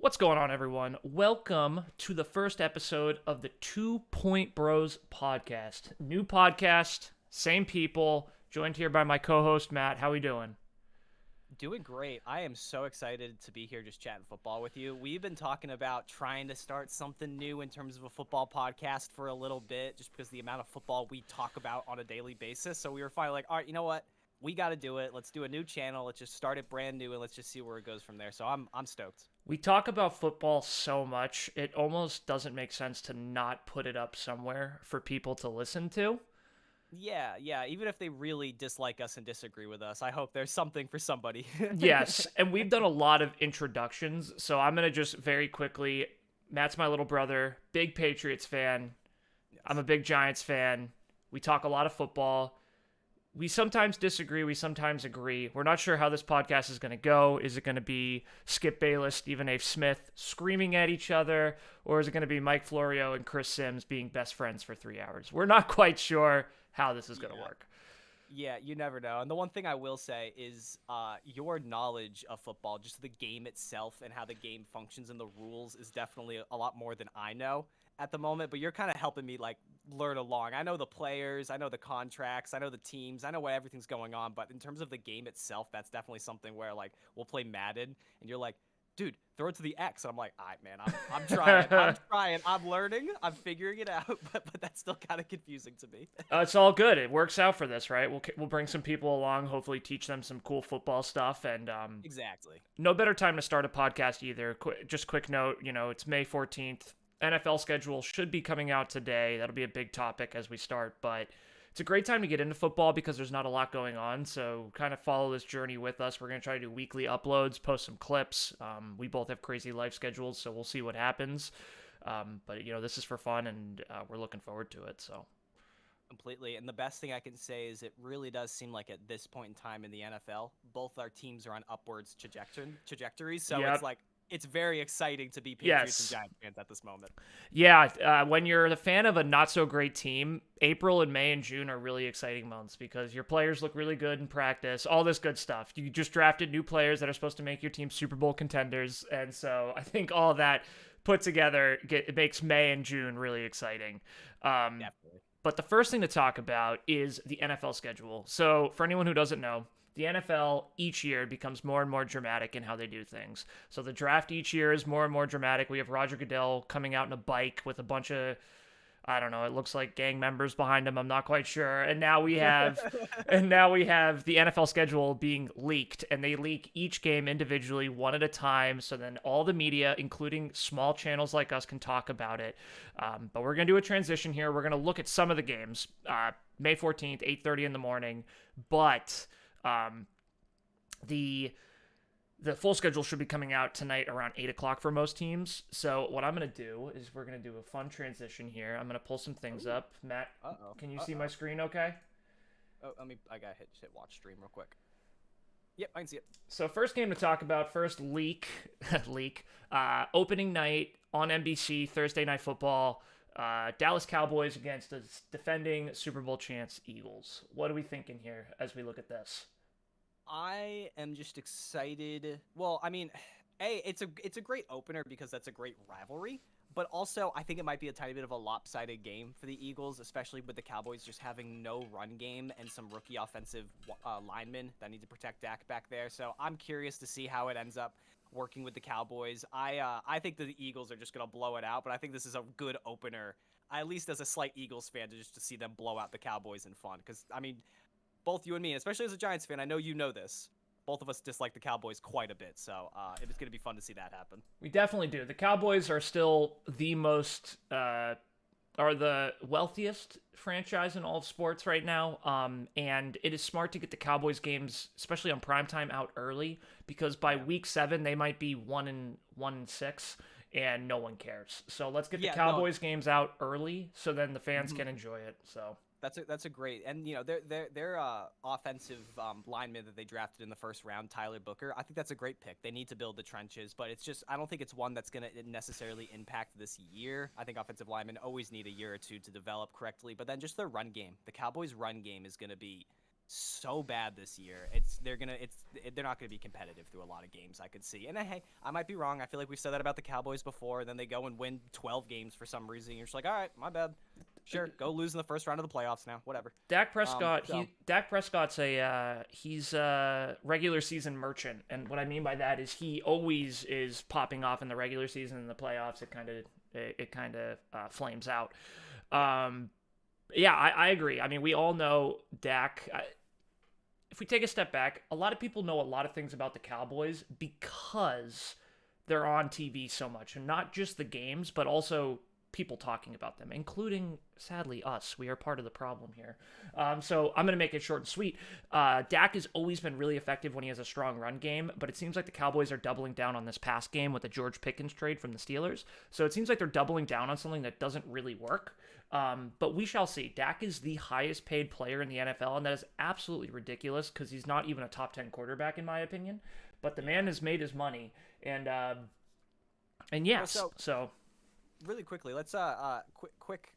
What's going on, everyone? Welcome to the first episode of the 2 Point Bros podcast. New podcast, same people, joined here by my co-host Matt. How we doing? Doing great. I am so excited to be here just chatting football with you. We've been talking about trying to start something new in terms of a football podcast for a little bit, just because the amount of football we talk about on a daily basis. So we were finally like, all right, you know what? We got to do it. Let's do a new channel. Let's just start it brand new and let's just see where it goes from there. So I'm stoked. We talk about football so much, it almost doesn't make sense to not put it up somewhere for people to listen to. Yeah. Even if they really dislike us and disagree with us, I hope there's something for somebody. Yes, and we've done a lot of introductions, so I'm going to just very quickly. Matt's my little brother, big Patriots fan. I'm Yes. a big Giants fan. We talk a lot of football. We sometimes disagree, we sometimes agree. We're not sure how this podcast is going to go. Is it going to be Skip Bayless, Stephen A. Smith screaming at each other, or is it going to be Mike Florio and Chris Sims being best friends for 3 hours? We're not quite sure how this is going to Yeah. work. Yeah, you never know. And the one thing I will say is your knowledge of football, just the game itself and how the game functions and the rules is definitely a lot more than I know at the moment, but you're kind of helping me like learn along. I know the players, I know the contracts, I know the teams, I know what everything's going on, but in terms of the game itself, that's definitely something where like we'll play Madden and you're like, dude, throw it to the X. And I'm like, all right, man, I'm trying. I'm trying. I'm learning. I'm figuring it out, but that's still kind of confusing to me. It's all good. It works out for this, right? We'll bring some people along, hopefully teach them some cool football stuff, and Exactly. no better time to start a podcast either. Just quick note, it's May 14th. NFL schedule should be coming out today. That'll be a big topic as we start, but it's a great time to get into football because there's not a lot going on. So kind of follow this journey with us. We're going to try to do weekly uploads, post some clips. We both have crazy life schedules, so we'll see what happens. But this is for fun, and we're looking forward to it. So Completely. And the best thing I can say is it really does seem like at this point in time in the NFL, both our teams are on upwards trajectories. So it's yep. like it's very exciting to be Patriots and Yes. Giants fans at this moment. Yeah, when you're the fan of a not so great team, April and May and June are really exciting months because your players look really good in practice, all this good stuff. You just drafted new players that are supposed to make your team Super Bowl contenders, and so I think all that put together it makes May and June really exciting. Um, Definitely. but the first thing to talk about is the NFL schedule. So, for anyone who doesn't know, the NFL each year becomes more and more dramatic in how they do things. So, the draft each year is more and more dramatic. We have Roger Goodell coming out in a bike with a bunch of, I don't know, it looks like gang members behind him. I'm not quite sure. And now we have the NFL schedule being leaked, and they leak each game individually, one at a time. So then all the media, including small channels like us, can talk about it. But we're gonna do a transition here. We're gonna look at some of the games. May 14th, 8:30 in the morning. But um, the the full schedule should be coming out tonight around 8 o'clock for most teams. So what I'm gonna do is we're gonna do a fun transition here. I'm gonna pull some things Ooh. up. Matt, Uh-oh. can you see my Uh-oh. screen? Okay. Oh, I gotta hit watch stream real quick. Yep, I can see it. So first game to talk about, first leak, leak, opening night on NBC Thursday Night Football. Dallas Cowboys against the defending Super Bowl champs Eagles. What are we thinking here as we look at this? I am just excited. Well, I mean, it's a great opener because that's a great rivalry. But also, I think it might be a tiny bit of a lopsided game for the Eagles, especially with the Cowboys just having no run game and some rookie offensive linemen that need to protect Dak back there. So I'm curious to see how it ends up working with the Cowboys. I think that the Eagles are just gonna blow it out, but I think this is a good opener, at least as a slight Eagles fan, to see them blow out the Cowboys in fun. Because I mean, both you and me, and especially as a Giants fan, I know you know this. Both of us dislike the Cowboys quite a bit, so it was going to be fun to see that happen. We definitely do. The Cowboys are still are the wealthiest franchise in all of sports right now. And it is smart to get the Cowboys games, especially on primetime, out early because by Yeah. week 7 they might be 1-6, and no one cares. So let's get the Yeah, no. Cowboys games out early so then the fans Mhm. can enjoy it. So That's a great, and their offensive lineman that they drafted in the first round, Tyler Booker. I think that's a great pick. They need to build the trenches, but it's just I don't think it's one that's going to necessarily impact this year. I think offensive linemen always need a year or two to develop correctly, but then just their run game, the Cowboys' run game is going to be so bad this year. They're not gonna be competitive through a lot of games, I could see. And hey, I might be wrong. I feel like we've said that about the Cowboys before. And then they go and win 12 games for some reason. You're just like, all right, my bad. Sure, go lose in the first round of the playoffs now. Whatever. Dak Prescott, Dak Prescott's he's a regular season merchant, and what I mean by that is he always is popping off in the regular season. In the playoffs, it kind of flames out. Yeah, I agree. I mean, we all know Dak. If we take a step back, a lot of people know a lot of things about the Cowboys because they're on TV so much, and not just the games, but also people talking about them, including, sadly, us. We are part of the problem here. So I'm going to make it short and sweet. Dak has always been really effective when he has a strong run game, but it seems like the Cowboys are doubling down on this past game with the George Pickens trade from the Steelers. So it seems like they're doubling down on something that doesn't really work. But we shall see. Dak is the highest paid player in the NFL, and that is absolutely ridiculous because he's not even a top 10 quarterback, in my opinion. But the man has made his money, and yes, so really quickly, let's quick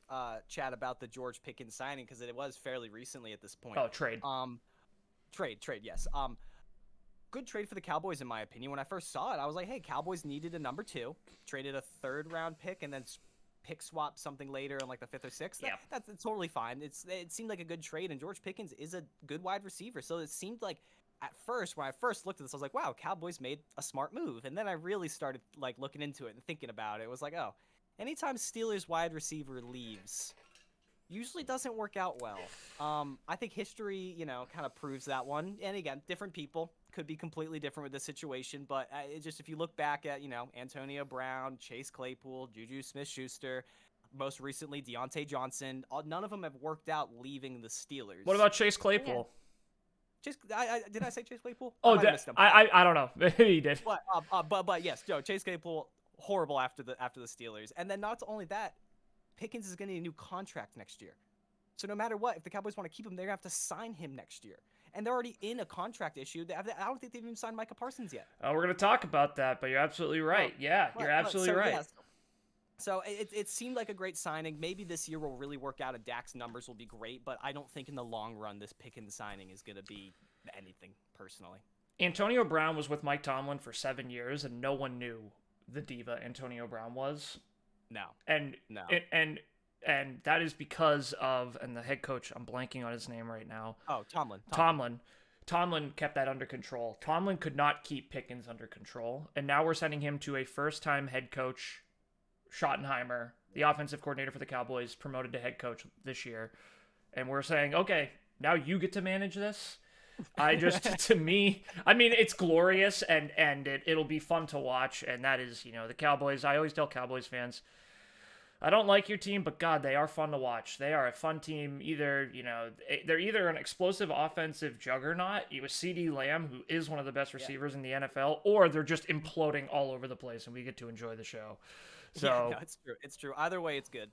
chat about the George Pickens signing because it was fairly recently at this point. Oh, trade. Trade, yes. Good trade for the Cowboys in my opinion. When I first saw it, I was like, hey, Cowboys needed a number 2, traded a 3rd round pick, and then pick swap something later in like the 5th or 6th. Yeah. That's totally fine. It seemed like a good trade, and George Pickens is a good wide receiver. So it seemed like at first, when I first looked at this, I was like, wow, Cowboys made a smart move. And then I really started like looking into it and thinking about it. It was like, oh, anytime Steelers wide receiver leaves, usually doesn't work out well. I think history, kind of proves that one. And again, different people could be completely different with this situation, but if you look back at, Antonio Brown, Chase Claypool, Juju Smith-Schuster, most recently Deontay Johnson, none of them have worked out leaving the Steelers. What about Chase Claypool? Yeah. Did I say Chase Claypool? Oh, I don't know. Maybe you did. But yes, Joe, Chase Claypool, horrible after the Steelers. And then not only that, Pickens is going to need a new contract next year. So no matter what, if the Cowboys want to keep him, they're going to have to sign him next year. And they're already in a contract issue. I don't think they've even signed Micah Parsons yet. We're going to talk about that, but you're absolutely right. You're absolutely right. Yeah, so it seemed like a great signing. Maybe this year will really work out and Dak's numbers will be great, but I don't think in the long run this Pickens signing is going to be anything personally. Antonio Brown was with Mike Tomlin for 7 years, and no one knew the diva Antonio Brown was. No. And that is because of, and the head coach, I'm blanking on his name right now. Oh, Tomlin. Tomlin kept that under control. Tomlin could not keep Pickens under control, and now we're sending him to a first-time head coach, Schottenheimer, the offensive coordinator for the Cowboys, promoted to head coach this year. And we're saying, okay, now you get to manage this. To me, I mean, it's glorious and it'll be fun to watch. And that is, the Cowboys. I always tell Cowboys fans, I don't like your team, but God, they are fun to watch. They are a fun team. They're either an explosive offensive juggernaut with CeeDee Lamb, who is one of the best receivers in the NFL, or they're just imploding all over the place and we get to enjoy the show. So yeah, no, it's true. It's true. Either way, it's good.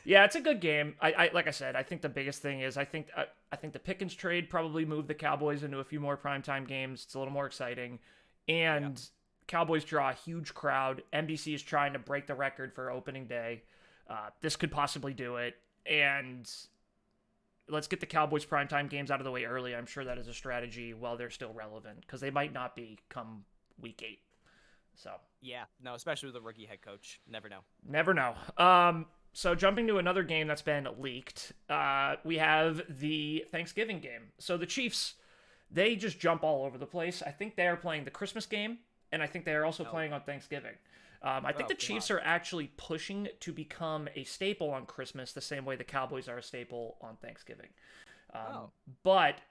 Yeah, it's a good game. I like I said, I think the biggest thing is I think the Pickens trade probably moved the Cowboys into a few more primetime games. It's a little more exciting, and Cowboys draw a huge crowd. NBC is trying to break the record for opening day. This could possibly do it, and let's get the Cowboys primetime games out of the way early. I'm sure that is a strategy while they're still relevant because they might not be come week 8. So yeah, no, especially with a rookie head coach. Never know. So jumping to another game that's been leaked, we have the Thanksgiving game. So the Chiefs, they just jump all over the place. I think they are playing the Christmas game, and I think they are also playing on Thanksgiving. I think the Chiefs are actually pushing to become a staple on Christmas the same way the Cowboys are a staple on Thanksgiving. But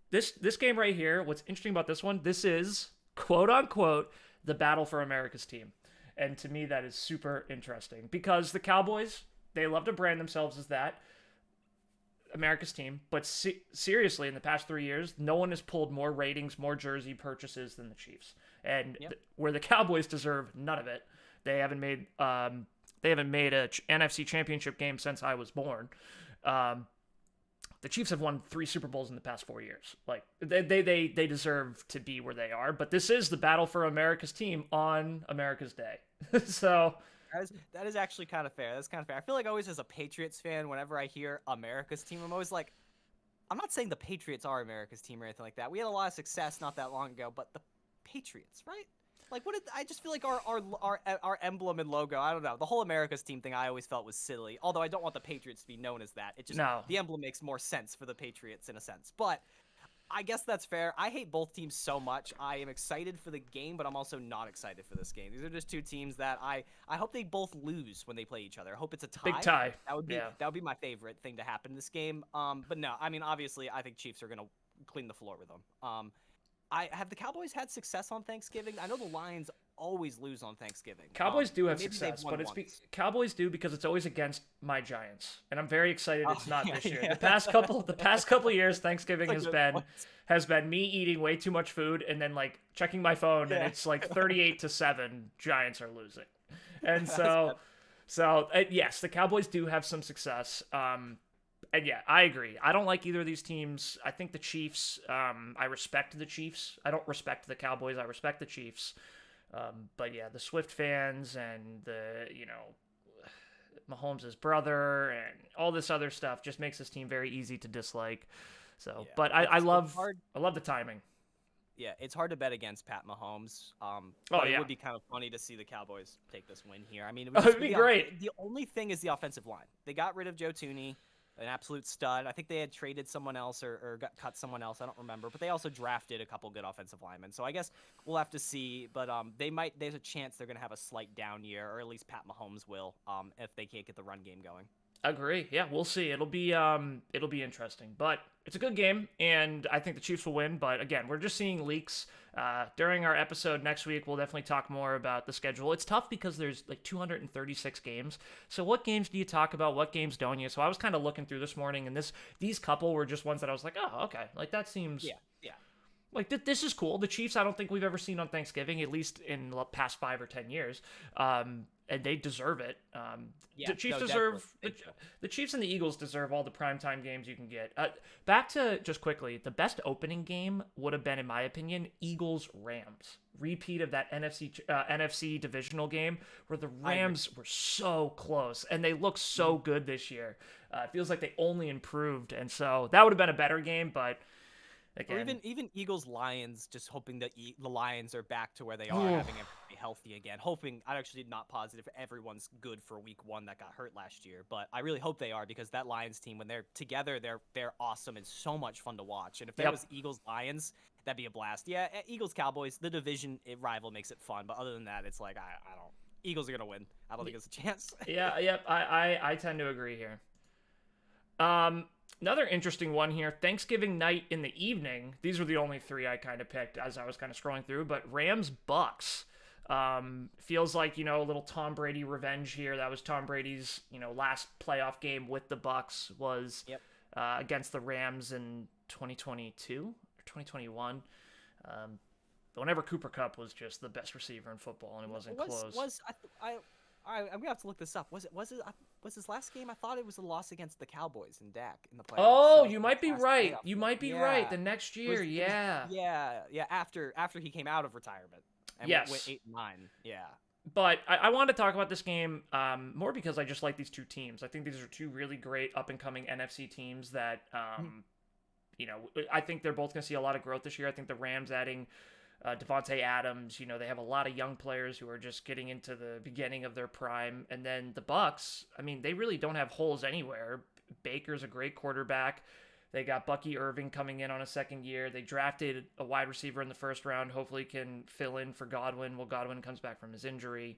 this game right here, what's interesting about this one, this is, quote unquote, the battle for America's team. And to me, that is super interesting because the Cowboys, they love to brand themselves as that, America's team. But seriously, in the past 3 years, no one has pulled more ratings, more jersey purchases than the Chiefs. And where the Cowboys deserve none of it, they haven't made a NFC Championship game since I was born. The Chiefs have won 3 Super Bowls in the past 4 years. Like they deserve to be where they are. But this is the battle for America's team on America's Day. So that is actually kind of fair. That's kind of fair. I feel like always as a Patriots fan, whenever I hear America's team, I'm always like, I'm not saying the Patriots are America's team or anything like that. We had a lot of success not that long ago, but the Patriots, right? Like, what did I just feel like our emblem and logo? I don't know. The whole America's team thing I always felt was silly. Although I don't want the Patriots to be known as that. It just No. the emblem makes more sense for the Patriots in a sense. But I guess that's fair. I hate both teams so much. I am excited for the game, but I'm also not excited for this game. These are just two teams that I hope they both lose when they play each other. I hope it's a tie. Big tie. That would be my favorite thing to happen in this game. But no, I mean obviously I think Chiefs are gonna clean the floor with them. I have the Cowboys had success on Thanksgiving. I know the Lions always lose on Thanksgiving. Cowboys do have maybe success, they've won but once. Cowboys do because it's always against my Giants, and I'm very excited it's not yeah, this year. yeah. The past couple years, Thanksgiving That's a good has been me eating way too much food and then like checking my phone and Yeah. it's like 38-7, Giants are losing, and That's so yes, the Cowboys do have some success. And yeah, I agree. I don't like either of these teams. I think the Chiefs, I respect the Chiefs. I don't respect the Cowboys. I respect the Chiefs. But yeah, the Swift fans and the, Mahomes' brother and all this other stuff just makes this team very easy to dislike. So, Yeah. but I It's love hard. the timing. Yeah, it's hard to bet against Pat Mahomes. Oh, But yeah. it would be kind of funny to see the Cowboys take this win here. I mean, it Oh, would it'd be great. The only thing is the offensive line. They got rid of Joe Tooney, an absolute stud. I think they had traded someone else or cut someone else. I don't remember. But they also drafted a couple good offensive linemen. So I guess we'll have to see. But there's a chance they're going to have a slight down year, or at least Pat Mahomes will, if they can't get the run game going. Agree. Yeah, we'll see. It'll be interesting, but it's a good game, and I think the Chiefs will win. But again, we're just seeing leaks. During our episode next week, we'll definitely talk more about the schedule. It's tough because there's like 236 games. So what games do you talk about? What games don't you? So I was kind of looking through this morning, and these couple were just ones that I was like, oh, okay, like that seems Yeah. like this is cool. The Chiefs, I don't think we've ever seen on Thanksgiving, at least in the past 5 or 10 years. And they deserve it. Yeah, The Chiefs no, deserve definitely. the Chiefs and the Eagles deserve all the primetime games you can get. Back to just quickly, the best opening game would have been, in my opinion, Eagles Rams. Repeat of that NFC divisional game where the Rams were so close and they look so good this year. It feels like they only improved, and so that would have been a better game, but. Or Again, even Eagles Lions, just hoping that the Lions are back to where they are, having everybody healthy again. Hoping, I'm actually not positive everyone's good for week 1 that got hurt last year, but I really hope they are, because that Lions team, when they're together, they're awesome and so much fun to watch. And if there was Eagles Lions, that'd be a blast. Yeah, Eagles Cowboys, the division rival makes it fun, but other than that, it's like I don't. Eagles are gonna win. I don't think there's a chance. Yep. I tend to agree here. Another interesting one here, Thanksgiving night in the evening. These were the only 3 I kind of picked as I was kind of scrolling through, but Rams Bucks. Feels like, a little Tom Brady revenge here. That was Tom Brady's, last playoff game with the Bucks was against the Rams in 2022 or 2021. Whenever Cooper Kupp was just the best receiver in football, and it wasn't close. I'm gonna have to look this up. Was his last game? I thought it was a loss against the Cowboys and Dak in the playoffs. Oh, So you might be last right. playoff You game. might be Yeah. right. The next year, It was- yeah. After he came out of retirement and Yes. went 8-9. Yeah. But I wanted to talk about this game more because I just like these two teams. I think these are two really great up-and-coming NFC teams that, I think they're both going to see a lot of growth this year. I think the Rams adding Devontae Adams, they have a lot of young players who are just getting into the beginning of their prime. And then the Bucks, I mean, they really don't have holes anywhere. Baker's a great quarterback. They got Bucky Irving coming in on a second year. They drafted a wide receiver in the first round. Hopefully can fill in for Godwin while Godwin comes back from his injury.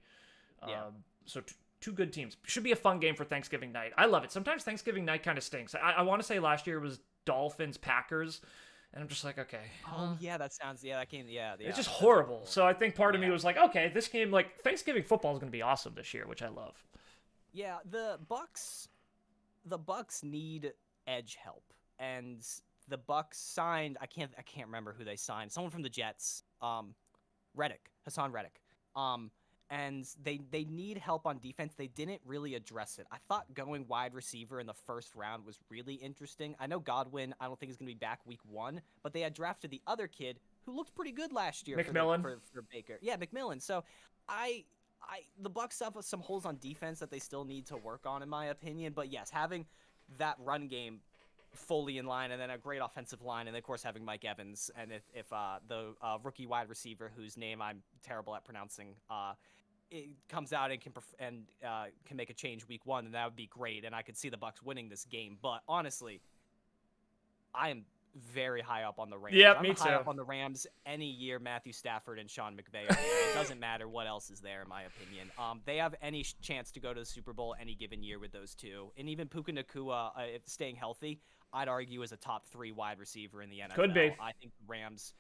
Yeah. So two good teams. Should be a fun game for Thanksgiving night. I love it. Sometimes Thanksgiving night kind of stinks. I want to say last year was Dolphins-Packers. And I'm just like, okay. Oh yeah, that game. Yeah. It's just that's horrible. cool. So I think part of me was like, okay, this game, like Thanksgiving football is going to be awesome this year, which I love. Yeah, the Bucks need edge help, and the Bucks signed. I can't remember who they signed. Someone from the Jets. Hassan Reddick. And they need help on defense. They didn't really address it. I thought going wide receiver in the first round was really interesting. I know Godwin, I don't think is going to be back week 1, but they had drafted the other kid who looked pretty good last year McMillan. for Baker. Yeah, McMillan. So the Bucks have some holes on defense that they still need to work on, in my opinion. But yes, having that run game fully in line, and then a great offensive line, and of course having Mike Evans, and if the rookie wide receiver whose name I'm terrible at pronouncing, it comes out and can make a change week 1, then that would be great, and I could see the Bucs winning this game. But honestly, I am very high up on the Rams. Yeah, I'm me high too. up on the Rams any year Matthew Stafford and Sean McVay are there. It doesn't matter what else is there, in my opinion. They have any chance to go to the Super Bowl any given year with those two. And even Puka Nacua, if staying healthy, I'd argue is a top 3 wide receiver in the NFL. Could be. I think Rams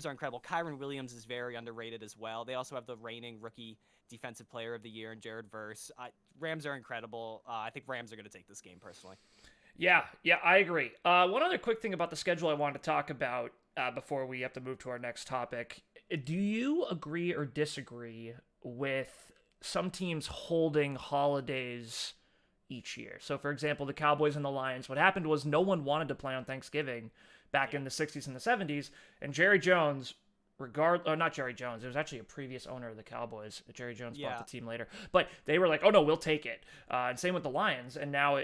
are incredible. Kyron Williams is very underrated as well. They also have the reigning rookie defensive player of the year in Jared Verse. Rams are incredible. I think Rams are going to take this game personally. Yeah, I agree. One other quick thing about the schedule I wanted to talk about before we have to move to our next topic. Do you agree or disagree with some teams holding holidays each year? So, for example, the Cowboys and the Lions, what happened was no one wanted to play on Thanksgiving back in the 60s and the 70s, and Jerry Jones... not Jerry Jones. It was actually a previous owner of the Cowboys. Jerry Jones bought the team later. But they were like, oh, no, we'll take it. And same with the Lions. And now,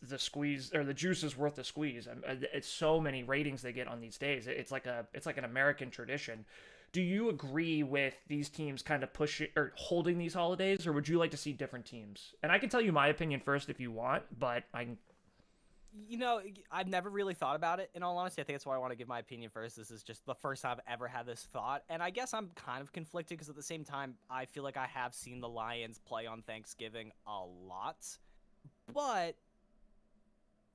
the squeeze or the juice is worth the squeeze. It's so many ratings they get on these days. It's like an American tradition. Do you agree with these teams kind of pushing or holding these holidays, or would you like to see different teams? And I can tell you my opinion first if you want, but I've never really thought about it, in all honesty. I think that's why I want to give my opinion first. This is just the first time I've ever had this thought, and I guess I'm kind of conflicted because at the same time, I feel like I have seen the Lions play on Thanksgiving a lot, but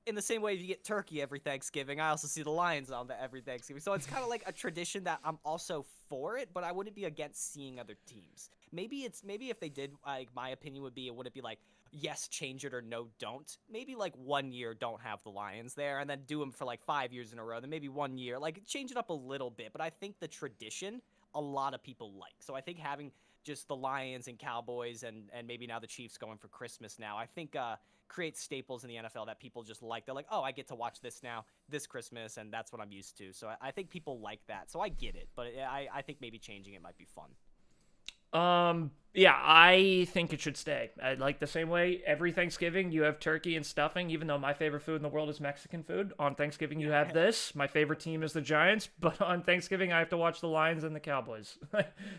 in the same way, if you get turkey every Thanksgiving, I also see the Lions on every Thanksgiving. So it's kind of like a tradition that I'm also for it, but I wouldn't be against seeing other teams. Maybe if they did, like, my opinion would be, it wouldn't be like, yes, change it or no, don't. Maybe like 1 year don't have the Lions there, and then do them for like 5 years in a row. Then maybe 1 year, like change it up a little bit. But I think the tradition, a lot of people like. So I think having just the Lions and Cowboys and maybe now the Chiefs going for Christmas now, I think creates staples in the NFL that people just like. They're like, oh, I get to watch this now, this Christmas, and that's what I'm used to. So I think people like that. So I get it, but I think maybe changing it might be fun. Yeah, I think it should stay. Like the same way every Thanksgiving you have turkey and stuffing, even though my favorite food in the world is Mexican food. On Thanksgiving you have this. My favorite team is the Giants, but on Thanksgiving I have to watch the Lions and the Cowboys.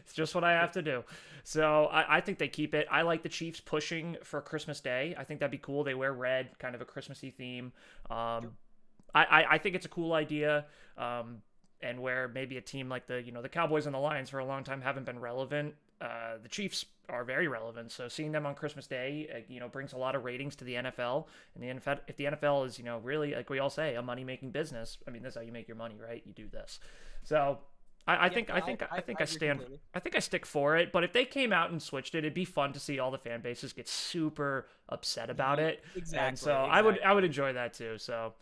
It's just what I have to do. So I think they keep it. I like the Chiefs pushing for Christmas Day. I think that'd be cool. They wear red, kind of a Christmassy theme. I think it's a cool idea. And where maybe a team like the Cowboys and the Lions for a long time haven't been relevant, the Chiefs are very relevant. So seeing them on Christmas Day, brings a lot of ratings to the NFL. And the NFL, if the NFL is, really, like we all say, a money-making business. I mean, that's how you make your money, right? You do this. So I think I stick for it. But if they came out and switched it, it'd be fun to see all the fan bases get super upset about it. Exactly. And so I would enjoy that too. So.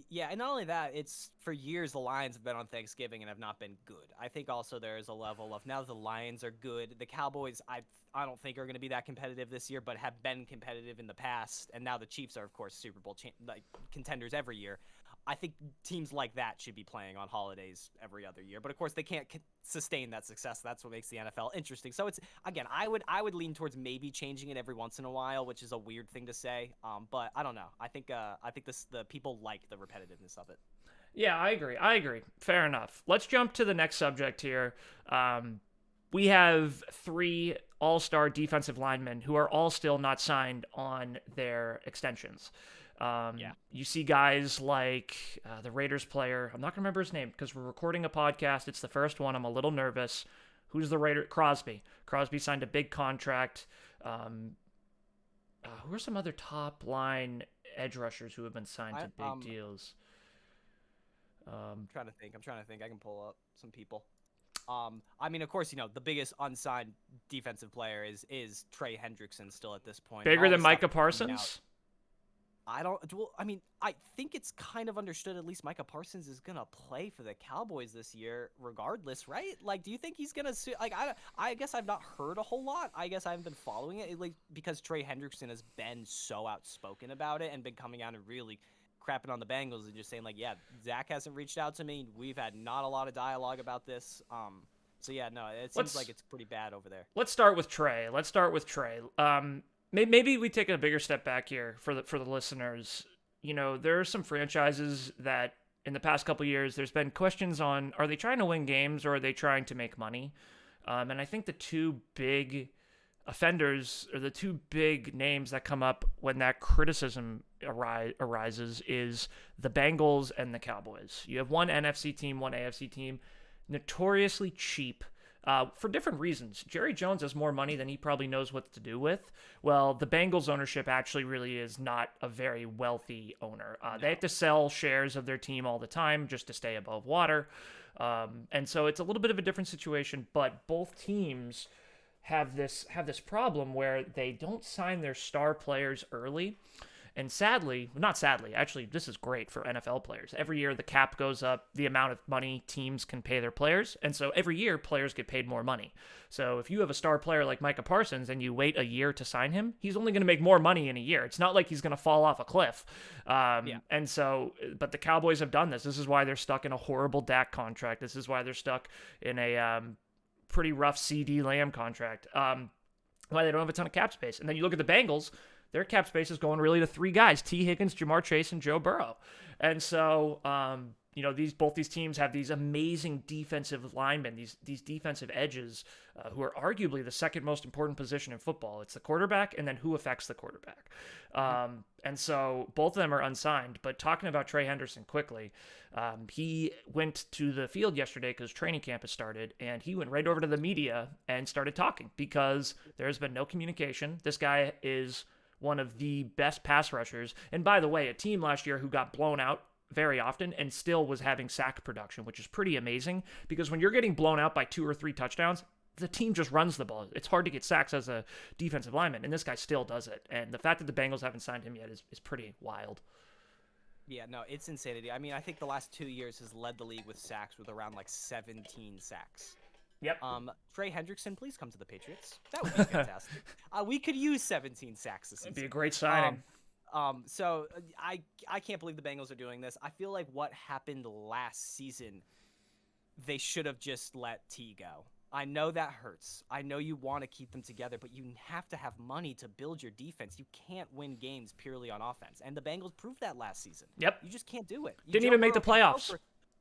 Yeah, and not only that, it's for years the Lions have been on Thanksgiving and have not been good. I think also there is a level of now the Lions are good. The Cowboys, I don't think are going to be that competitive this year, but have been competitive in the past. And now the Chiefs are, of course, Super Bowl contenders every year. I think teams like that should be playing on holidays every other year. But of course, they can't sustain that success. That's what makes the NFL interesting. So it's, again, I would lean towards maybe changing it every once in a while, which is a weird thing to say. But I don't know. I think the people like the repetitiveness of it. Yeah, I agree. Fair enough. Let's jump to the next subject here. We have 3 all-star defensive linemen who are all still not signed on their extensions. You see guys like the Raiders player. I'm not going to remember his name because we're recording a podcast. It's the first one. I'm a little nervous. Who's the Raider? Crosby. Crosby signed a big contract. Who are some other top line edge rushers who have been signed to big deals? I'm trying to think. I can pull up some people. I mean, of course, the biggest unsigned defensive player is Trey Hendrickson still at this point. Bigger than Micah Parsons? I think it's kind of understood at least Micah Parsons is going to play for the Cowboys this year regardless, right? Like, do you think he's going to, like, I guess I've not heard a whole lot. I guess I haven't been following it, like, because Trey Hendrickson has been so outspoken about it and been coming out and really crapping on the Bengals and just saying, like, yeah, Zach hasn't reached out to me. We've had not a lot of dialogue about this. So, yeah, no, it seems like it's pretty bad over there. Let's start with Trey. Maybe we take a bigger step back here for the listeners. there are some franchises that in the past couple years, there's been questions on, are they trying to win games or are they trying to make money? And I think the two big offenders, or the two big names that come up when that criticism arises, is the Bengals and the Cowboys. You have one NFC team, one AFC team, notoriously cheap. For different reasons. Jerry Jones has more money than he probably knows what to do with. Well, the Bengals ownership actually really is not a very wealthy owner. They have to sell shares of their team all the time just to stay above water. And so it's a little bit of a different situation, but both teams have this problem where they don't sign their star players early. And sadly, not sadly, actually, this is great for NFL players. Every year, the cap goes up, the amount of money teams can pay their players. And so every year, players get paid more money. So if you have a star player like Micah Parsons and you wait a year to sign him, he's only going to make more money in a year. It's not like he's going to fall off a cliff. And so, but the Cowboys have done this. This is why they're stuck in a horrible Dak contract. This is why they're stuck in a pretty rough CD Lamb contract. Why they don't have a ton of cap space. And then you look at the Bengals. Their cap space is going really to three guys: T. Higgins, Jamar Chase, and Joe Burrow. And so, both these teams have these amazing defensive linemen, these defensive edges, who are arguably the second most important position in football. It's the quarterback, and then who affects the quarterback. And so both of them are unsigned. But talking about Trey Henderson quickly, he went to the field yesterday because training camp has started, and he went right over to the media and started talking because there's been no communication. This guy is one of the best pass rushers. And by the way, a team last year who got blown out very often and still was having sack production, which is pretty amazing because when you're getting blown out by 2 or 3 touchdowns, the team just runs the ball. It's hard to get sacks as a defensive lineman, and this guy still does it. And the fact that the Bengals haven't signed him yet is pretty wild. Yeah, no, it's insanity. I mean, I think the last 2 years has led the league with sacks with around 17 sacks. Yep. Trey Hendrickson, please come to the Patriots. That would be fantastic. We could use 17 sacks this season. It'd be a great signing. So I can't believe the Bengals are doing this. I feel like what happened last season, they should have just let T go. I know that hurts. I know you want to keep them together, but you have to have money to build your defense. You can't win games purely on offense. And the Bengals proved that last season. Yep. You just can't do it. Didn't even make the playoffs.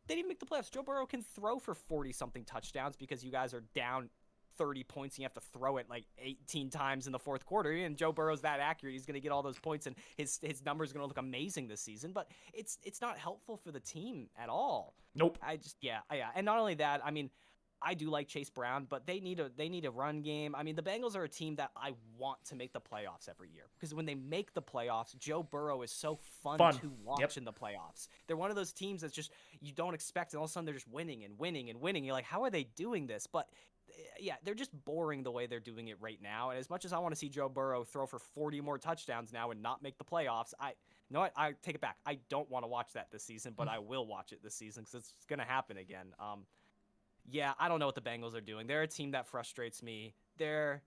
They didn't make the playoffs. Joe Burrow can throw for 40-something touchdowns because you guys are down 30 points and you have to throw it 18 times in the fourth quarter. And Joe Burrow's that accurate. He's going to get all those points, and his numbers are going to look amazing this season. But it's not helpful for the team at all. Nope. Yeah. And not only that, I mean, I do like Chase Brown, but they need a run game. I mean, the Bengals are a team that I want to make the playoffs every year because when they make the playoffs, Joe Burrow is so fun. To watch in the playoffs. They're one of those teams that's just you don't expect, and all of a sudden they're just winning and winning and winning. You're like, how are they doing this? But yeah, they're just boring the way they're doing it right now. And as much as I want to see Joe Burrow throw for 40 more touchdowns now and not make the playoffs, you know what? I take it back. I don't want to watch that this season, but I will watch it this season because it's going to happen again. Yeah, I don't know what the Bengals are doing. They're a team that frustrates me. They're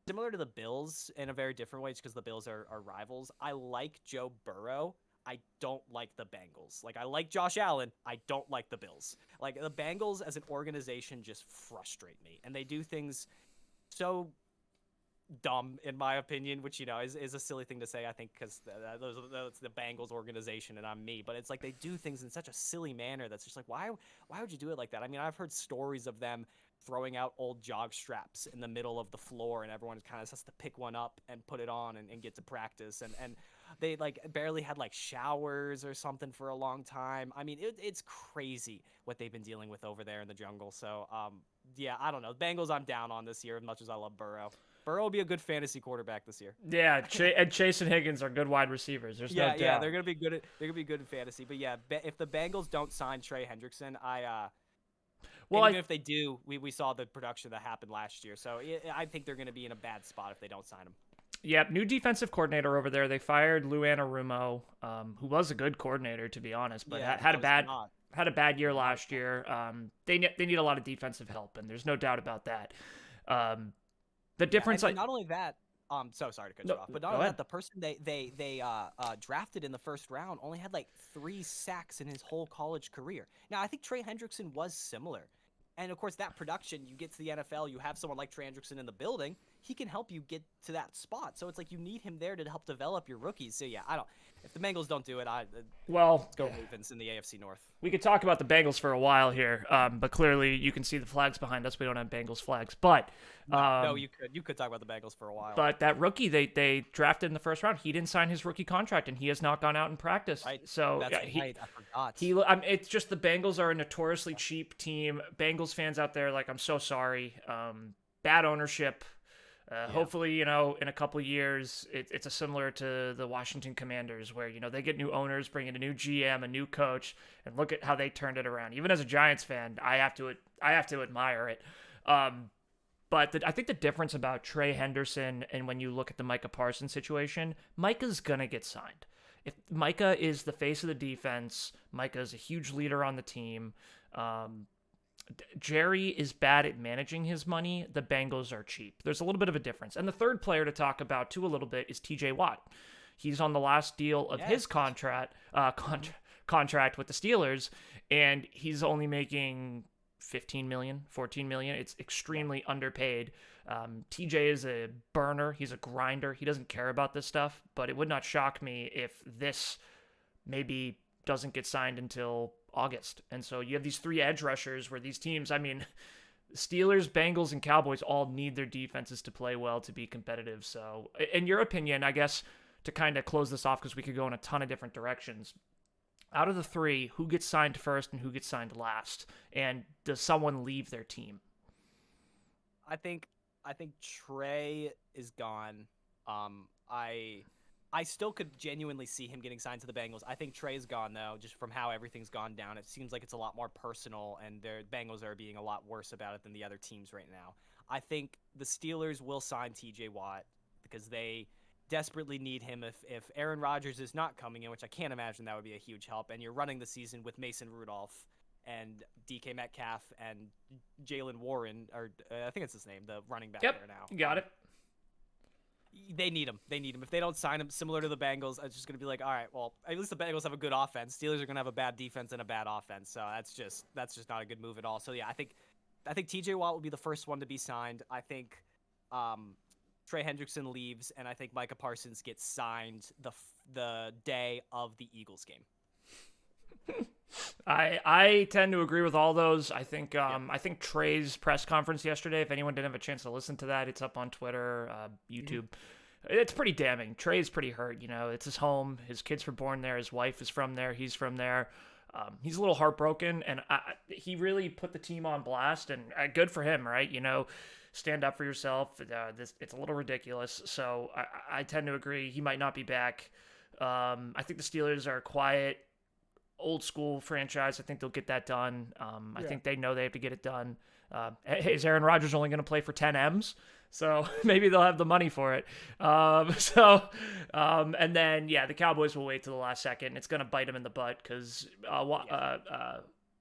similar to the Bills in a very different way because the Bills are rivals. I like Joe Burrow. I don't like the Bengals. I like Josh Allen. I don't like the Bills. The Bengals as an organization just frustrate me. And they do things so dumb, in my opinion, which, is a silly thing to say, I think, because that's the Bengals organization and I'm me. But it's they do things in such a silly manner that's just why would you do it like that? I mean, I've heard stories of them throwing out old jog straps in the middle of the floor and everyone kind of has to pick one up and put it on and get to practice. And they barely had showers or something for a long time. I mean, it's crazy what they've been dealing with over there in the jungle. So, yeah, I don't know. Bengals I'm down on this year as much as I love Burrow. Burrow will be a good fantasy quarterback this year. Yeah, and Chase and Higgins are good wide receivers. There's no doubt. Yeah, they're gonna be good. They're gonna be good in fantasy. But yeah, if the Bengals don't sign Trey Hendrickson, even if they do, we saw the production that happened last year. So I think they're gonna be in a bad spot if they don't sign him. Yeah, new defensive coordinator over there. They fired Lou Anarumo, who was a good coordinator to be honest, but had a bad year last year. They need a lot of defensive help, and there's no doubt about that. The difference, not only that, so sorry to cut you off, but not only that, the person they drafted in the first round only had 3 sacks in his whole college career. Now I think Trey Hendrickson was similar, and of course that production, you get to the NFL, you have someone like Trey Hendrickson in the building, he can help you get to that spot. So it's like you need him there to help develop your rookies. So yeah, I don't. If the Bengals don't do it, Well, let's go Ravens in the AFC North. we could talk about the Bengals for a while here, but clearly you can see the flags behind us. We don't have Bengals flags, but No, you could talk about the Bengals for a while. But that rookie they drafted in the first round, he didn't sign his rookie contract, and he has not gone out and practiced. Right. So That's right. I forgot. It's just the Bengals are a notoriously cheap team. Bengals fans out there, like, I'm so sorry. Bad ownership. Hopefully, in a couple of years, it's a similar to the Washington Commanders, where they get new owners, bring in a new GM, a new coach, and look at how they turned it around. Even as a Giants fan, I have to admire it. But I think the difference about Trey Henderson and when you look at the Micah Parsons situation, Micah's gonna get signed. If Micah is the face of the defense, Micah is a huge leader on the team. Jerry is bad at managing his money. The Bengals are cheap. There's a little bit of a difference. And the third player to talk about, too, a little bit is TJ Watt. He's on the last deal of his contract with the Steelers, and he's only making $15 million, $14 million. It's extremely underpaid. TJ is a burner. He's a grinder. He doesn't care about this stuff, but it would not shock me if this maybe doesn't get signed until August. And so you have these three edge rushers where these teams, Steelers, Bengals, and Cowboys all need their defenses to play well to be competitive. So in your opinion, I guess, to kind of close this off, because we could go in a ton of different directions, out of the three, who gets signed first and who gets signed last? And does someone leave their team? I think Trey is gone. I still could genuinely see him getting signed to the Bengals. I think Trey's gone, though, just from how everything's gone down. It seems like it's a lot more personal, and the Bengals are being a lot worse about it than the other teams right now. I think the Steelers will sign TJ Watt because they desperately need him. If Aaron Rodgers is not coming in, which I can't imagine that would be a huge help, and you're running the season with Mason Rudolph and DK Metcalf and Jalen Warren, or I think it's his name, the running back there now. Got it. They need him. If they don't sign him, similar to the Bengals, it's just going to be like, all right, well, at least the Bengals have a good offense. Steelers are going to have a bad defense and a bad offense. So that's just not a good move at all. So yeah, I think TJ Watt will be the first one to be signed. I think Trey Hendrickson leaves, and I think Micah Parsons gets signed the day of the Eagles game. I tend to agree with all those. I think Trey's press conference yesterday, if anyone didn't have a chance to listen to that, it's up on Twitter, YouTube. It's pretty damning. Trey's pretty hurt. It's his home. His kids were born there. His wife is from there. He's from there. He's a little heartbroken, and he really put the team on blast, and good for him, right? Stand up for yourself. It's a little ridiculous. So I tend to agree. He might not be back. I think the Steelers are quiet, old school franchise. I think they'll get that done. I think they know they have to get it done. Is Aaron Rodgers only going to play for 10 M's? So maybe they'll have the money for it. And then, the Cowboys will wait till the last second. It's going to bite them in the butt because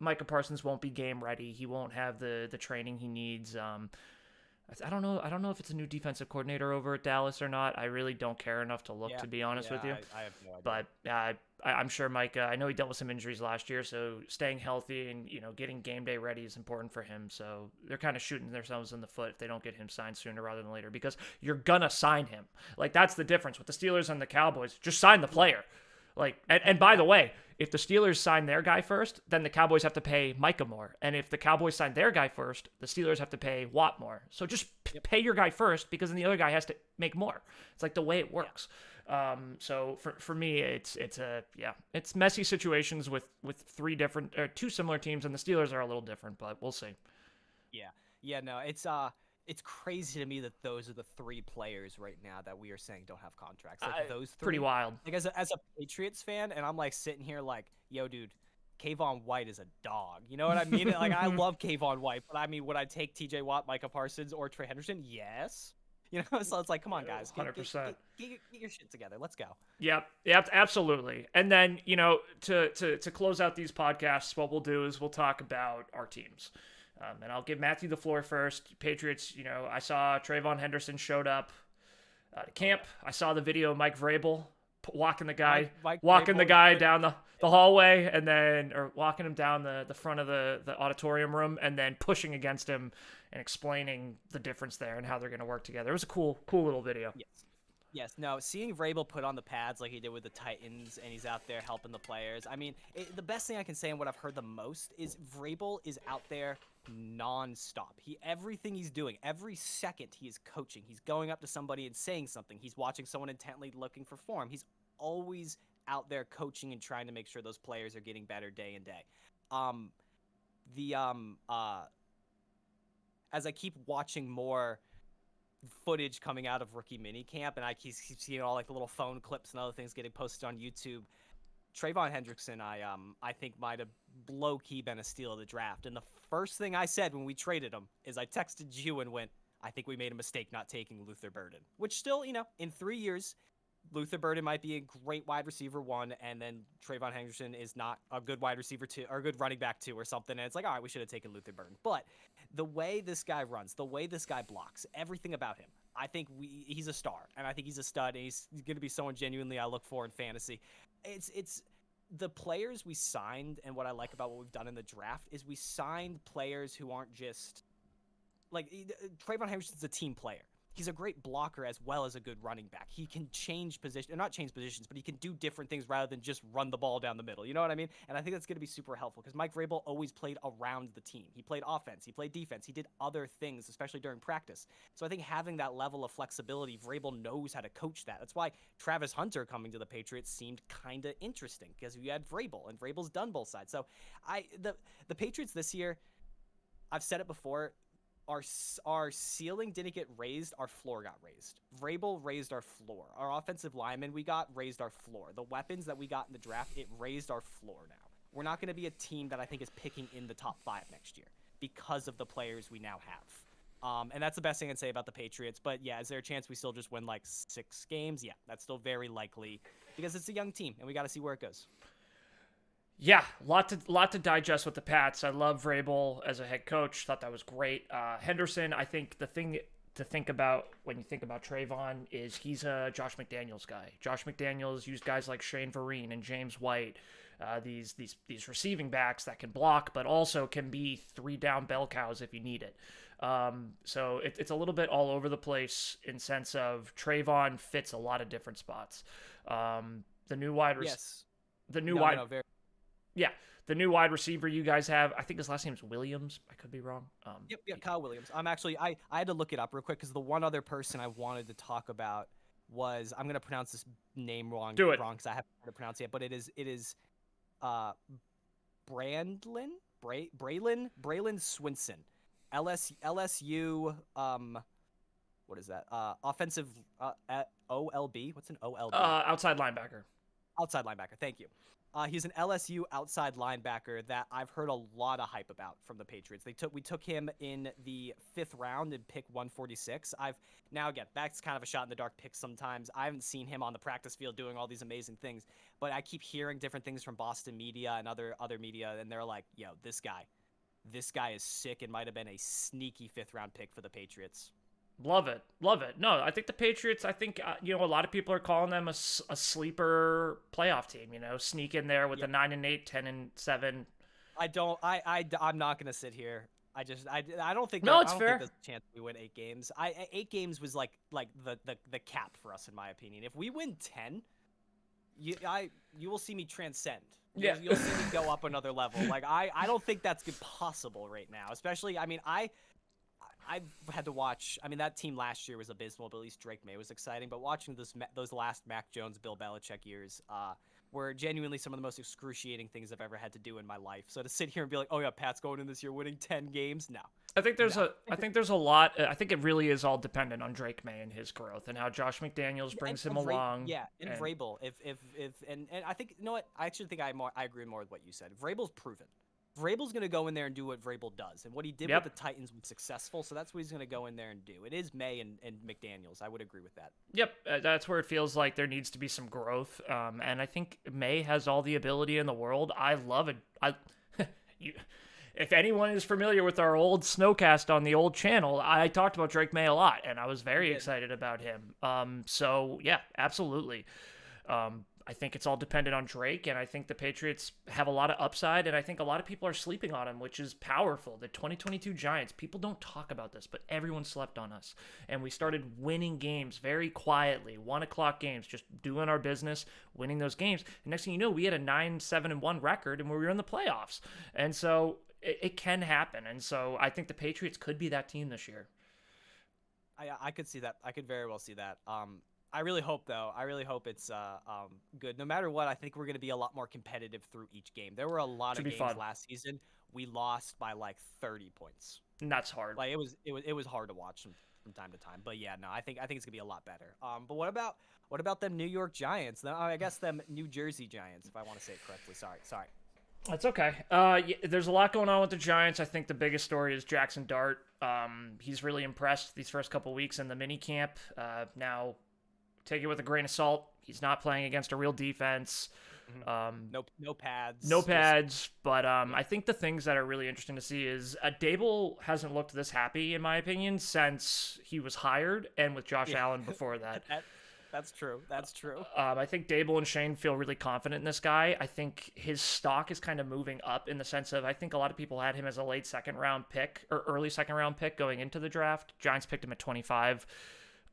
Micah Parsons won't be game ready. He won't have the training he needs. I don't know if it's a new defensive coordinator over at Dallas or not. I really don't care enough to look, to be honest with you. I have no idea. But I'm sure Micah, I know he dealt with some injuries last year, so staying healthy and, getting game day ready is important for him. So they're kind of shooting themselves in the foot if they don't get him signed sooner rather than later, because you're going to sign him. Like, that's the difference with the Steelers and the Cowboys. Just sign the player. And by the way, if the Steelers sign their guy first, then the Cowboys have to pay Micah more. And if the Cowboys sign their guy first, the Steelers have to pay Watt more. So just pay your guy first, because then the other guy has to make more. It's like the way it works. So for me, it's messy situations with two similar teams, and the Steelers are a little different, but we'll see. No, it's crazy to me that those are the three players right now that we are saying don't have contracts. Those three, pretty wild. Like as a Patriots fan, and I'm like sitting here like, yo, dude, Kayvon White is a dog. You know what I mean? Like, I love Kayvon White, but I mean, would I take TJ Watt, Micah Parsons, or Trey Henderson? Yes. So it's like, come on, guys, 100%. Get your shit together. Let's go. Yep, absolutely. And then, to close out these podcasts, what we'll do is we'll talk about our teams. And I'll give Matthew the floor first. Patriots, I saw Trayvon Henderson showed up to camp. I saw the video of Mike Vrabel walking the guy, Mike walking the Vrabel, guy down the hallway, and then, or walking him down the front of the auditorium room, and then pushing against him and explaining the difference there and how they're going to work together. It was a cool little video. yes. Yes, no, seeing Vrabel put on the pads like he did with the Titans, and he's out there helping the players. I mean, the best thing I can say and what I've heard the most is Vrabel is out there nonstop. Everything he's doing, every second he is coaching. He's going up to somebody and saying something. He's watching someone intently looking for form. He's always out there coaching and trying to make sure those players are getting better day in day. As I keep watching more footage coming out of rookie minicamp, and I keep seeing all like the little phone clips and other things getting posted on YouTube. Trayvon Hendrickson, I think might have low key been a steal of the draft. And the first thing I said when we traded him is I texted you and went, I think we made a mistake not taking Luther Burden. Which still, in 3 years, Luther Burden might be a great wide receiver 1, and then Trayvon Hendrickson is not a good wide receiver 2 or a good running back 2 or something. And it's like, all right, we should have taken Luther Burden. But the way this guy runs, the way this guy blocks, everything about him, I think he's a star, and I think he's a stud, and he's going to be someone genuinely I look for in fantasy. It's the players we signed, and what I like about what we've done in the draft is we signed players who aren't just like Trayvon Hendrickson's a team player. He's a great blocker as well as a good running back. He can change position, not change positions, but he can do different things rather than just run the ball down the middle. You know what I mean? And I think that's going to be super helpful because Mike Vrabel always played around the team. He played offense, he played defense, he did other things, especially during practice. So I think having that level of flexibility, Vrabel knows how to coach that. That's why Travis Hunter coming to the Patriots seemed kind of interesting because you had Vrabel, and Vrabel's done both sides. So the Patriots this year, I've said it before, our ceiling didn't get raised, our floor got raised. Vrabel raised our floor. Our offensive linemen we got raised our floor. The weapons that we got in the draft, it raised our floor now. We're not going to be a team that I think is picking in the top 5 next year because of the players we now have. And that's the best thing I'd say about the Patriots. But yeah, is there a chance we still just win like 6 games? Yeah, that's still very likely because it's a young team and we got to see where it goes. Yeah, lot to digest with the Pats. I love Vrabel as a head coach. Thought that was great. Henderson, I think the thing to think about when you think about Trayvon is he's a Josh McDaniels guy. Josh McDaniels used guys like Shane Vereen and James White, these receiving backs that can block, but also can be 3-down bell cows if you need it. So it's a little bit all over the place in sense of Trayvon fits a lot of different spots. The new wide Yeah, the new wide receiver you guys have, I think his last name is Williams. I could be wrong. Yep, Kyle Williams. I had to look it up real quick because the one other person I wanted to talk about was, I'm going to pronounce this name wrong because I haven't heard to pronounce it, but it is Braylon Swinson. LSU, what is that? Offensive OLB. What's an OLB? Outside linebacker. Outside linebacker. Thank you. He's an LSU outside linebacker that I've heard a lot of hype about from the Patriots. We took him in the 5th round in pick 146. Now again, that's kind of a shot in the dark pick sometimes. I haven't seen him on the practice field doing all these amazing things, but I keep hearing different things from Boston media and other media, and they're like, yo, this guy is sick and might have been a sneaky 5th round pick for the Patriots. Love it. No, I think the Patriots, a lot of people are calling them a sleeper playoff team, sneak in there with the 9-8, 10-7. I'm not going to sit here. I don't think it's fair. Think there's a chance we win 8 games. 8 games was like the cap for us, in my opinion. If we win 10, you will see me transcend. Yeah. You'll see me go up another level. Like I don't think that's possible right now. Especially, I've had to watch. That team last year was abysmal, but at least Drake May was exciting. But watching those last Mac Jones, Bill Belichick years were genuinely some of the most excruciating things I've ever had to do in my life. So to sit here and be like, "Oh yeah, Pat's going in this year winning 10 games," no. I think there's a lot. I think it really is all dependent on Drake May and his growth and how Josh McDaniels brings him along. Yeah, and Vrabel. And I think, you know what? I actually think I agree more with what you said. Vrabel's proven. Vrabel's going to go in there and do what Vrabel does. And what he did with the Titans was successful, so that's what he's going to go in there and do. It is May and McDaniels. I would agree with that. Yep, that's where it feels like there needs to be some growth. And I think May has all the ability in the world. I love it. If anyone is familiar with our old Snowcast on the old channel, I talked about Drake May a lot, and I was very excited about him. So, yeah, absolutely. I think it's all dependent on Drake, and I think the Patriots have a lot of upside, and I think a lot of people are sleeping on him, which is powerful. The 2022 Giants, people don't talk about this, but everyone slept on us, and we started winning games very quietly, 1 o'clock games, just doing our business, winning those games. And next thing you know, we had a 9-7-1 record, and we were in the playoffs, and so it can happen. And so I think the Patriots could be that team this year. I could see that. I could very well see that. I really hope though. I really hope it's good. No matter what, I think we're going to be a lot more competitive through each game. There were a lot Should of be games fun. last season we lost by like 30 points. And that's hard. Like it was hard to watch from time to time. But yeah, no, I think it's going to be a lot better. But what about them New York Giants? No, I guess them New Jersey Giants, if I want to say it correctly. Sorry. That's okay. Yeah, there's a lot going on with the Giants. I think the biggest story is Jackson Dart. He's really impressed these first couple weeks in the mini camp. Now, take it with a grain of salt. He's not playing against a real defense. No pads. No pads. But I think the things that are really interesting to see is Dable hasn't looked this happy, in my opinion, since he was hired, and with Josh Allen before that. That's true. That's true. I think Dable and Shane feel really confident in this guy. I think his stock is kind of moving up in the sense of I think a lot of people had him as a late second round pick or early second round pick going into the draft. Giants picked him at 25.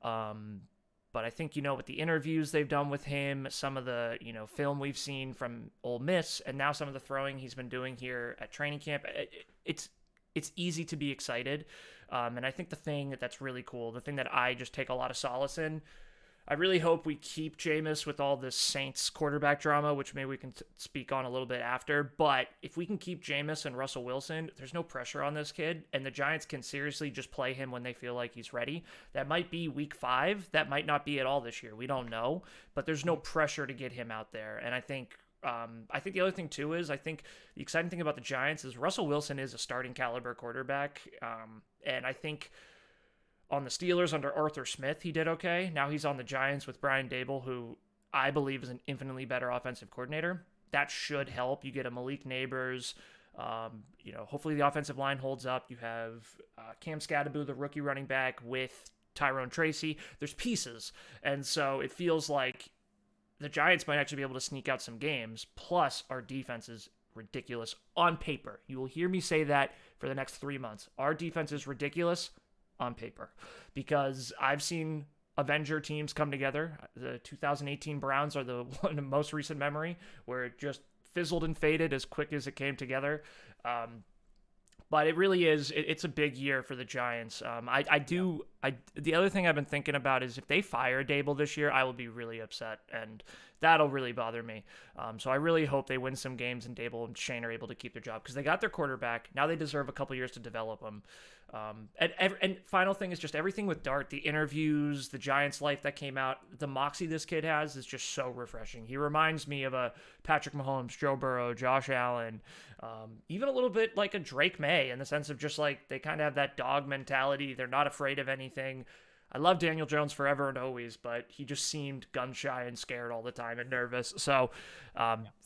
But I think, with the interviews they've done with him, some of the, film we've seen from Ole Miss, and now some of the throwing he's been doing here at training camp, it's easy to be excited. And I think the thing that's really cool, the thing that I just take a lot of solace in, I really hope we keep Jameis with all this Saints quarterback drama, which maybe we can speak on a little bit after. But if we can keep Jameis and Russell Wilson, there's no pressure on this kid. And the Giants can seriously just play him when they feel like he's ready. That might be week 5. That might not be at all this year. We don't know. But there's no pressure to get him out there. And I think the other thing, too, is I think the exciting thing about the Giants is Russell Wilson is a starting caliber quarterback. And I think on the Steelers under Arthur Smith, he did okay. Now he's on the Giants with Brian Dable, who I believe is an infinitely better offensive coordinator. That should help. You get a Malik Neighbors. Hopefully the offensive line holds up. You have Cam Scatterbo, the rookie running back, with Tyrone Tracy. There's pieces. And so it feels like the Giants might actually be able to sneak out some games. Plus, our defense is ridiculous on paper. You will hear me say that for the next 3 months. Our defense is ridiculous on paper, because I've seen Avenger teams come together. The 2018 Browns are the one of most recent memory where it just fizzled and faded as quick as it came together. But it really is. It's a big year for the Giants. The other thing I've been thinking about is if they fire Dable this year, I will be really upset, and that'll really bother me. So I really hope they win some games and Dable and Shane are able to keep their job, because they got their quarterback. Now they deserve a couple years to develop them. And final thing is just everything with Dart, the interviews, the Giants life that came out, the moxie this kid has is just so refreshing. He reminds me of a Patrick Mahomes, Joe Burrow, Josh Allen, even a little bit like a Drake May, in the sense of just like they kind of have that dog mentality. They're not afraid of anything. I love Daniel Jones forever and always, but he just seemed gun shy and scared all the time and nervous. So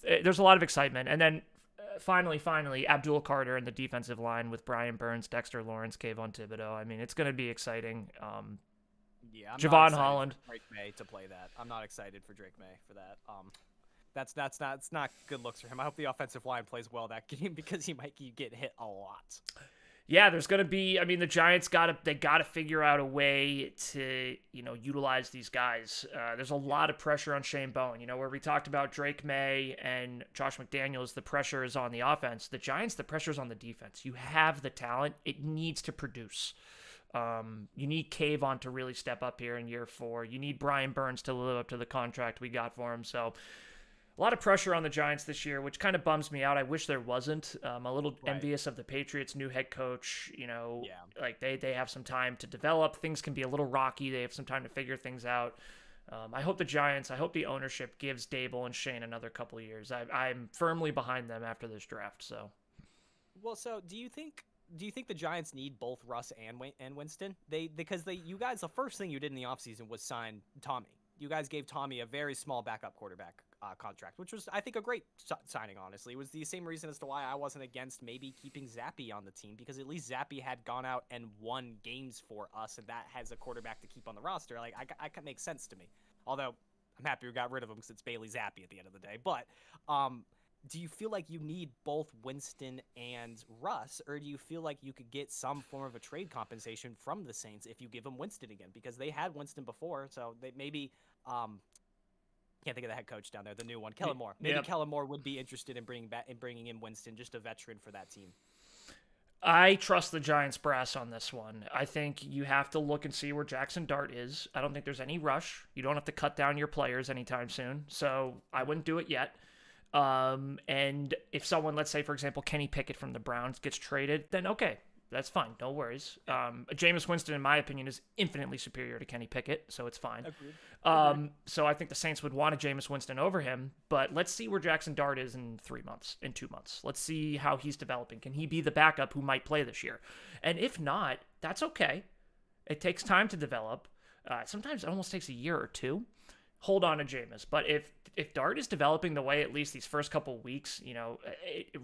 there's a lot of excitement. And then finally, Abdul Carter in the defensive line with Brian Burns, Dexter Lawrence, Kayvon Thibodeau. I mean, it's going to be exciting. I'm Javon Holland. Drake May to play that. I'm not excited for Drake May for that. That's not good looks for him. I hope the offensive line plays well that game, because he might get hit a lot. Yeah, there's going to be, the Giants got to figure out a way to, utilize these guys. There's a lot of pressure on Shane Bowen, where we talked about Drake May and Josh McDaniels, the pressure is on the offense. The Giants, the pressure is on the defense. You have the talent. It needs to produce. You need Kayvon to really step up here in year 4. You need Brian Burns to live up to the contract we got for him. So a lot of pressure on the Giants this year, which kind of bums me out. I wish there wasn't. I'm a little envious of the Patriots' new head coach. Like they have some time to develop. Things can be a little rocky. They have some time to figure things out. I hope the ownership gives Dable and Shane another couple of years. I'm firmly behind them after this draft. So, well, so do you think the Giants need both Russ and Winston? You guys, the first thing you did in the offseason was sign Tommy. You guys gave Tommy a very small backup quarterback contract, which was, I think, a great signing, honestly. It was the same reason as to why I wasn't against maybe keeping Zappe on the team, because at least Zappe had gone out and won games for us, and that has a quarterback to keep on the roster. Like, I can make sense to me. Although, I'm happy we got rid of him because it's Bailey Zappi at the end of the day. But do you feel like you need both Winston and Russ, or do you feel like you could get some form of a trade compensation from the Saints if you give them Winston again? Because they had Winston before, so they maybe can't think of the head coach down there, the new one, Kellen Moore. Maybe Kellen Moore would be interested in bringing in Winston, just a veteran for that team. I trust the Giants brass on this one. I think you have to look and see where Jackson Dart is. I don't think there's any rush. You don't have to cut down your players anytime soon, so I wouldn't do it yet. And if someone, let's say, for example, Kenny Pickett from the Browns gets traded, then okay, that's fine. No worries. Jameis Winston, in my opinion, is infinitely superior to Kenny Pickett, so it's fine. Agreed. So I think the Saints would want a Jameis Winston over him, but let's see where Jackson Dart is in 3 months, in 2 months. Let's see how he's developing. Can he be the backup who might play this year? And if not, that's okay. It takes time to develop. Sometimes it almost takes a year or two. Hold on to Jameis. But if Dart is developing the way, at least these first couple weeks,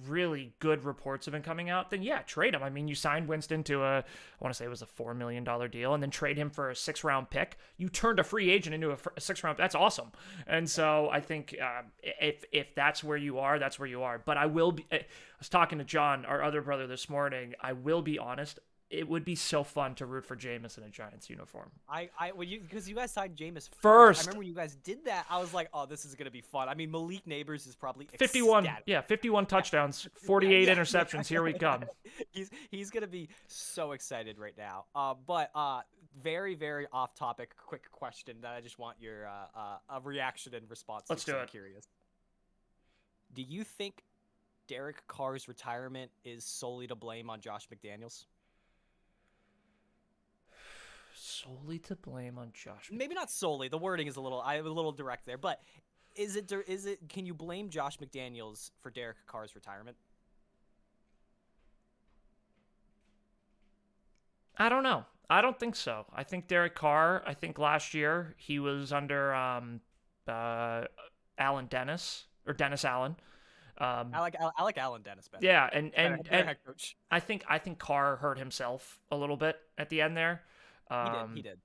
really good reports have been coming out, then yeah, trade him. I mean, you signed Winston to I want to say it was a $4 million deal, and then trade him for a 6th-round pick. You turned a free agent into a 6th-round. That's awesome. And so I think if that's where you are, that's where you are. But I will be. I was talking to John, our other brother, this morning. I will be honest. It would be so fun to root for Jameis in a Giants uniform. Because you guys signed Jameis first. I remember when you guys did that. I was like, oh, this is gonna be fun. I mean, Malik Neighbors is probably 51. ecstatic. Yeah, 51 touchdowns, 48 interceptions. Here we come. He's gonna be so excited right now. But very very off topic. Quick question that I just want your a reaction and response. Let's do it. I'm curious. Do you think Derek Carr's retirement is solely to blame on Josh McDaniels? Solely to blame on Josh. Maybe not solely. The wording is a little direct there, but is it? Can you blame Josh McDaniels for Derek Carr's retirement? I don't know. I don't think so. I think Derek Carr. I think last year he was under Alan Dennis or Dennis Allen. I like Alan Dennis better. Yeah, and head coach. I think Carr hurt himself a little bit at the end there. He did.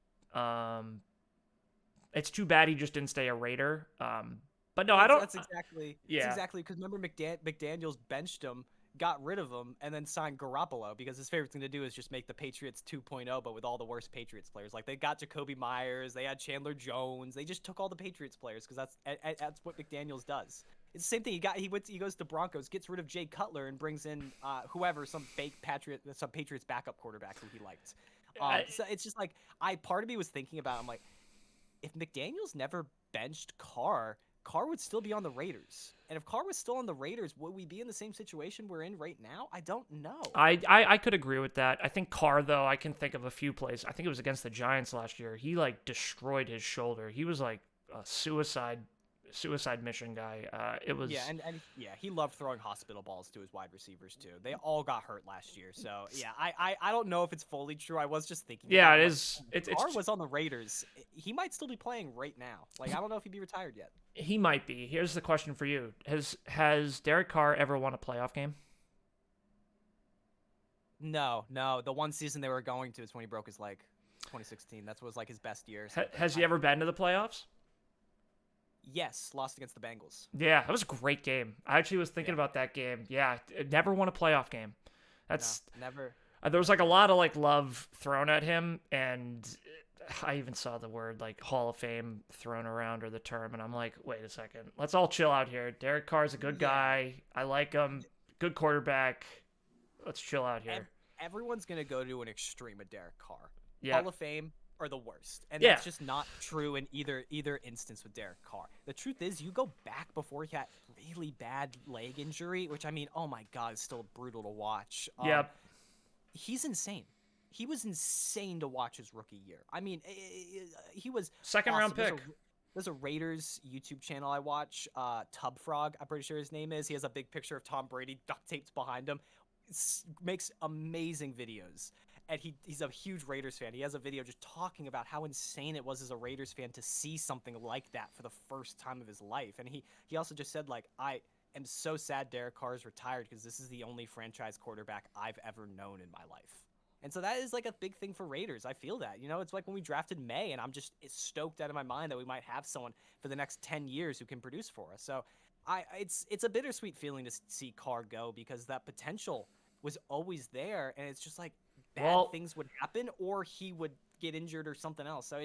It's too bad he just didn't stay a Raider. But no, I don't. That's exactly. Yeah. That's exactly because remember McDaniels benched him, got rid of him, and then signed Garoppolo because his favorite thing to do is just make the Patriots 2.0, but with all the worst Patriots players. Like they got Jacoby Myers, they had Chandler Jones, they just took all the Patriots players because that's what McDaniels does. It's the same thing. He goes to Broncos, gets rid of Jay Cutler, and brings in whoever, some Patriots backup quarterback who he liked. So it's just like part of me was thinking about. I'm like, if McDaniels never benched Carr would still be on the Raiders. And if Carr was still on the Raiders, would we be in the same situation we're in right now? I don't know. I could agree with that. I think Carr, though, I can think of a few plays. I think it was against the Giants last year. He destroyed his shoulder. He was like a suicide mission guy. It was he loved throwing hospital balls to his wide receivers too. They all got hurt last year. So yeah, I don't know if it's fully true. I was just thinking. Yeah, it is. Carr was on the Raiders. He might still be playing right now. Like I don't know if he'd be retired yet. He might be. Here's the question for you: Has Derek Carr ever won a playoff game? No. The one season they were going to is when he broke his leg, 2016. That was like his best year. Has he ever been to the playoffs? Yes, lost against the Bengals. Yeah, that was a great game. I actually was thinking about that game. Yeah, never won a playoff game. That's never. There was like a lot of love thrown at him, and I even saw the word Hall of Fame thrown around or the term, and I'm like, wait a second, let's all chill out here. Derek Carr's a good guy. I like him. Good quarterback. Let's chill out here. Everyone's gonna go to an extreme with Derek Carr. Yeah. Hall of Fame. Are the worst, and that's just not true in either instance with Derek Carr. The truth is, you go back before he had really bad leg injury, which I mean, oh my god, is still brutal to watch. He's insane. He was insane to watch his rookie year. I mean, he was second round pick. There's a Raiders YouTube channel I watch, Tub Frog, I'm pretty sure his name is. He has a big picture of Tom Brady duct taped behind him. Makes amazing videos. And he's a huge Raiders fan. He has a video just talking about how insane it was as a Raiders fan to see something like that for the first time of his life. And he also just said, I am so sad Derek Carr is retired because this is the only franchise quarterback I've ever known in my life. And so that is like a big thing for Raiders. I feel that. It's like when we drafted May, and I'm just stoked out of my mind that we might have someone for the next 10 years who can produce for us. So it's a bittersweet feeling to see Carr go, because that potential was always there, and it's just like bad things would happen, or he would get injured or something else. So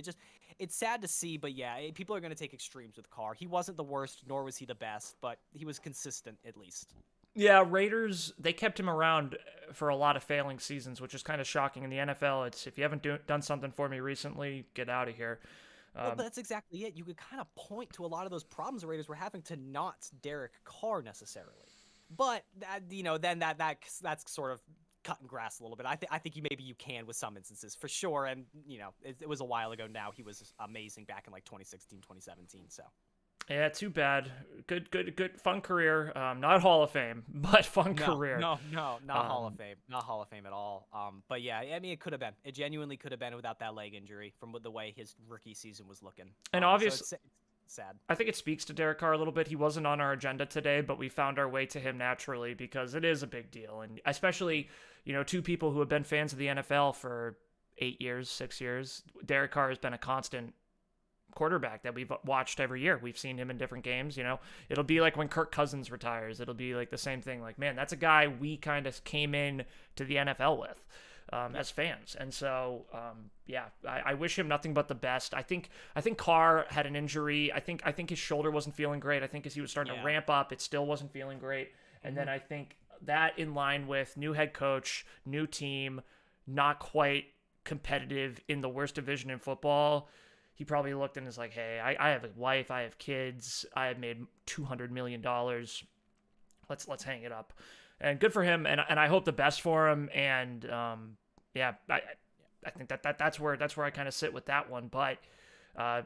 it's sad to see, but yeah, people are going to take extremes with Carr. He wasn't the worst, nor was he the best, but he was consistent at least. Yeah, Raiders, they kept him around for a lot of failing seasons, which is kind of shocking. In the NFL, it's if you haven't done something for me recently, get out of here. Well, that's exactly it. You could kind of point to a lot of those problems the Raiders were having to not Derek Carr necessarily. But then that's sort of cutting grass a little bit. I think maybe you can with some instances for sure. And it was a while ago now. He was amazing back in like 2016, 2017. So. Yeah, too bad. Good, fun career. Not Hall of Fame, but fun career. No, not Hall of Fame. Not Hall of Fame at all. But yeah, I mean, it could have been. It genuinely could have been without that leg injury from the way his rookie season was looking. And obviously, so it's sad. I think it speaks to Derek Carr a little bit. He wasn't on our agenda today, but we found our way to him naturally because it is a big deal. And especially, two people who have been fans of the NFL for 8 years, 6 years. Derek Carr has been a constant quarterback that we've watched every year. We've seen him in different games. It'll be like when Kirk Cousins retires. It'll be like the same thing. Like, man, that's a guy we kind of came in to the NFL with as fans. And so, I wish him nothing but the best. I think Carr had an injury. I think his shoulder wasn't feeling great. I think as he was starting to ramp up, it still wasn't feeling great. And then I think that in line with new head coach, new team, not quite competitive in the worst division in football, he probably looked and is like, hey, I have a wife, I have kids, I have made $200 million. Let's hang it up. And good for him, and I hope the best for him. And I think that's where I kind of sit with that one. But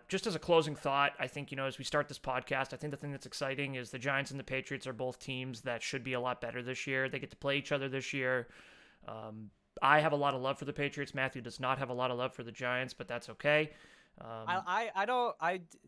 just as a closing thought, I think, as we start this podcast, I think the thing that's exciting is the Giants and the Patriots are both teams that should be a lot better this year. They get to play each other this year. I have a lot of love for the Patriots. Matthew does not have a lot of love for the Giants, but that's okay.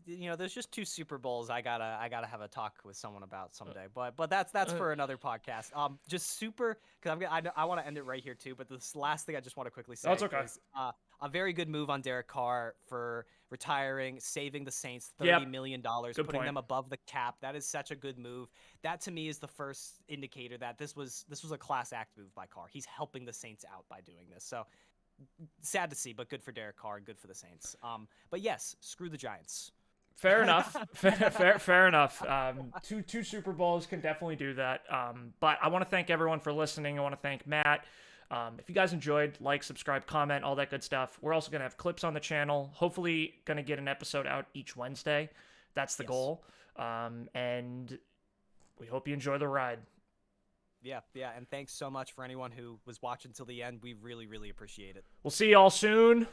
There's just 2 Super Bowls I gotta have a talk with someone about someday, but that's for another podcast. Just super, because I want to end it right here too. But this last thing I just want to quickly say is a very good move on Derek Carr for retiring, saving the Saints $30 million, putting them above the cap. That is such a good move. That to me is the first indicator that this was a class act move by Carr. He's helping the Saints out by doing this. So. Sad to see, but good for Derek Carr and good for the Saints. But yes, screw the Giants. Fair enough. Fair enough. Two Super Bowls can definitely do that. But I want to thank everyone for listening. I want to thank Matt. If you guys enjoyed, like, subscribe, comment, all that good stuff. We're also going to have clips on the channel. Hopefully going to get an episode out each Wednesday. That's the goal. And we hope you enjoy the ride. Yeah, and thanks so much for anyone who was watching till the end. We really, really appreciate it. We'll see y'all soon.